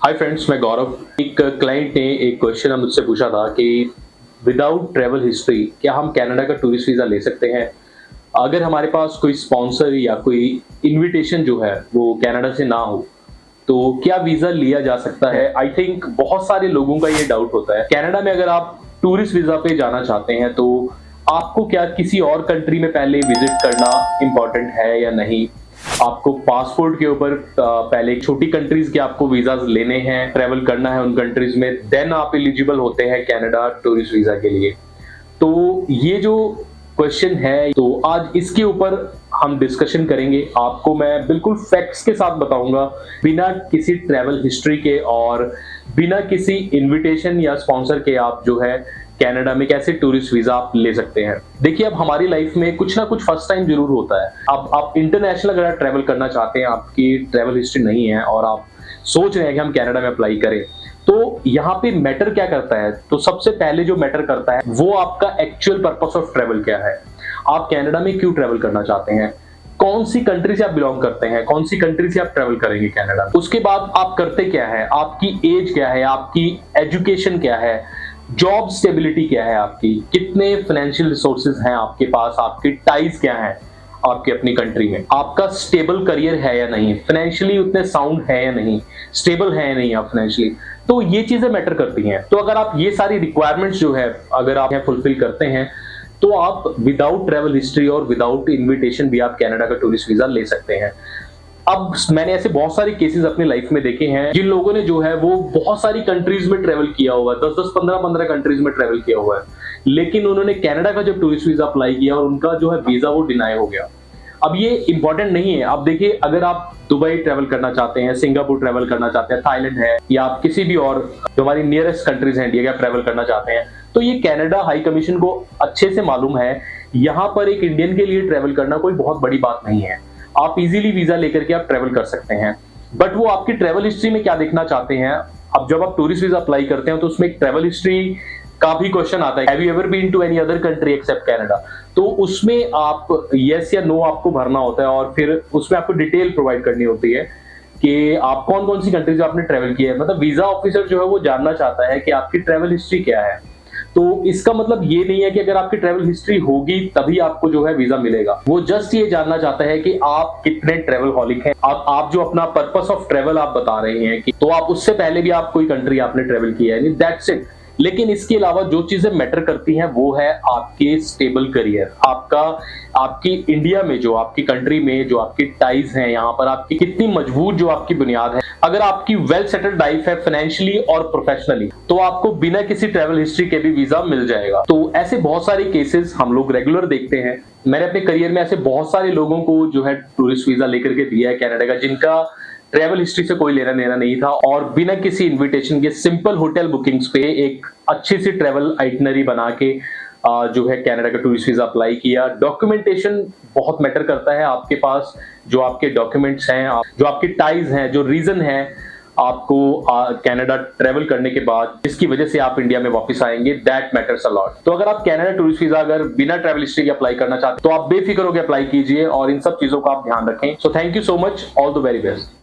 Hi friends, मैं गौरव। एक client ने एक क्वेश्चन मुझसे पूछा था कि विदाउट ट्रैवल हिस्ट्री क्या हम कनाडा का टूरिस्ट वीज़ा ले सकते हैं अगर हमारे पास कोई स्पॉन्सर या कोई इनविटेशन जो है वो कनाडा से ना हो। तो क्या वीज़ा लिया जा सकता है? आई थिंक बहुत सारे लोगों का ये डाउट होता है। कनाडा में अगर आप टूरिस्ट वीज़ा पे जाना चाहते हैं तो आपको क्या किसी और कंट्री में पहले विजिट करना इम्पोर्टेंट है या नहीं? आपको पासपोर्ट के ऊपर पहले छोटी कंट्रीज के आपको वीजाज लेने हैं, ट्रेवल करना है उन कंट्रीज में, देन आप एलिजिबल होते हैं कनाडा टूरिस्ट वीजा के लिए। तो ये जो क्वेश्चन है, तो आज इसके ऊपर हम डिस्कशन करेंगे। आपको मैं बिल्कुल फैक्ट्स के साथ बताऊंगा, बिना किसी ट्रैवल हिस्ट्री के और बिना किसी इनविटेशन या स्पॉन्सर के आप जो है कनाडा में कैसे टूरिस्ट वीजा आप ले सकते हैं। देखिए, अब हमारी लाइफ में कुछ ना कुछ फर्स्ट टाइम जरूर होता है। अब आप इंटरनेशनल अगर आप ट्रैवल करना चाहते हैं, आपकी ट्रैवल हिस्ट्री नहीं है और आप सोच रहे हैं कि हम कनाडा में अप्लाई करें, तो यहाँ पे मैटर क्या करता है? तो सबसे पहले जो मैटर करता है वो आपका एक्चुअल पर्पस ऑफ ट्रैवल क्या है। आप कनाडा में क्यों ट्रैवल करना चाहते हैं, कौन सी कंट्री से आप बिलोंग करते हैं, कौन सी कंट्री से आप ट्रैवल करेंगे कनाडा। उसके बाद आप करते क्या है, आपकी एज क्या है, आपकी एजुकेशन क्या है, जॉब स्टेबिलिटी क्या है, आपकी कितने फाइनेंशियल रिसोर्सेज हैं आपके पास, आपकी टाइज क्या है आपकी अपनी कंट्री में, आपका स्टेबल करियर है या नहीं, फाइनेंशियली उतने साउंड है या नहीं, स्टेबल है या नहीं आप फाइनेंशियली। तो ये चीजें मैटर करती हैं। तो अगर आप ये सारी रिक्वायरमेंट्स जो है अगर आप फुलफिल करते हैं तो आप विदाउट ट्रैवल हिस्ट्री और विदाउट इनविटेशन भी आप कनाडा का टूरिस्ट वीजा ले सकते हैं। अब मैंने ऐसे बहुत सारे केसेस अपनी लाइफ में देखे हैं जिन लोगों ने जो है वो बहुत सारी कंट्रीज में ट्रेवल किया हुआ है, 10-10, 15-15 कंट्रीज में ट्रेवल किया हुआ है, लेकिन उन्होंने कनाडा का जब टूरिस्ट वीजा अप्लाई किया और उनका जो है वीजा वो डिनाई हो गया। अब ये इंपॉर्टेंट नहीं है। अब देखिए, अगर आप दुबई ट्रेवल करना चाहते हैं, सिंगापुर ट्रेवल करना चाहते हैं, थाईलैंड है, या आप किसी भी और जो हमारी नियरेस्ट कंट्रीज हैं इंडिया के ट्रेवल करना चाहते हैं, तो ये कनाडा हाई कमीशन को अच्छे से मालूम है यहाँ पर एक इंडियन के लिए ट्रेवल करना कोई बहुत बड़ी बात नहीं है। आप इजीली वीजा लेकर के आप ट्रेवल कर सकते हैं। बट वो आपकी ट्रेवल हिस्ट्री में क्या देखना चाहते हैं। अब जब आप टूरिस्ट वीजा अप्लाई करते हैं तो उसमें एक ट्रेवल हिस्ट्री का भी क्वेश्चन आता है, have you ever been to any other country except Canada. तो उसमें आप यस या नो आपको भरना होता है और फिर उसमें आपको डिटेल प्रोवाइड करनी होती है कि आप कौन कौन सी कंट्रीज आपने ट्रेवल किया है। मतलब वीजा ऑफिसर जो है वो जानना चाहता है कि आपकी ट्रेवल हिस्ट्री क्या है। तो इसका मतलब ये नहीं है कि अगर आपकी ट्रैवल हिस्ट्री होगी तभी आपको जो है वीजा मिलेगा। वो जस्ट ये जानना चाहता है कि आप कितने ट्रैवल हॉलिक हैं। आप जो अपना पर्पस ऑफ ट्रैवल आप बता रहे हैं कि तो आप उससे पहले भी आप कोई कंट्री आपने ट्रैवल किया है, दैट्स इट। लेकिन इसके अलावा जो चीजें मैटर करती हैं वो है आपके स्टेबल करियर, आपकी इंडिया में जो आपकी कंट्री में जो आपकी टाइज हैं, यहाँ पर आपकी कितनी मजबूत जो आपकी बुनियाद है। अगर आपकी वेल सेटल्ड लाइफ है फाइनेंशियली और प्रोफेशनली, तो आपको बिना किसी ट्रैवल हिस्ट्री के भी वीजा मिल जाएगा। तो ऐसे बहुत सारे केसेस हम लोग रेगुलर देखते हैं। मैंने अपने करियर में ऐसे बहुत सारे लोगों को जो है टूरिस्ट वीजा लेकर के दिया है कनाडा का, जिनका ट्रैवल हिस्ट्री से कोई लेना देना नहीं था और बिना किसी इनविटेशन के सिंपल होटल बुकिंग्स पे एक अच्छी सी ट्रैवल आइटनरी बना के जो है कनाडा का टूरिस्ट वीजा अप्लाई किया। डॉक्यूमेंटेशन बहुत मैटर करता है। आपके पास जो आपके डॉक्यूमेंट्स हैं, जो आपकी टाइज हैं, जो रीजन है आपको कनाडा ट्रैवल करने के बाद जिसकी वजह से आप इंडिया में वापस आएंगे, दैट मैटर्स अ लॉट। तो अगर आप कनाडा टूरिस्ट वीजा अगर बिना ट्रैवल हिस्ट्री के अप्लाई करना चाहते हैं तो आप बेफिक्र होकर अप्लाई कीजिए और इन सब चीजों का आप ध्यान रखें। So thank you so much, all the very best.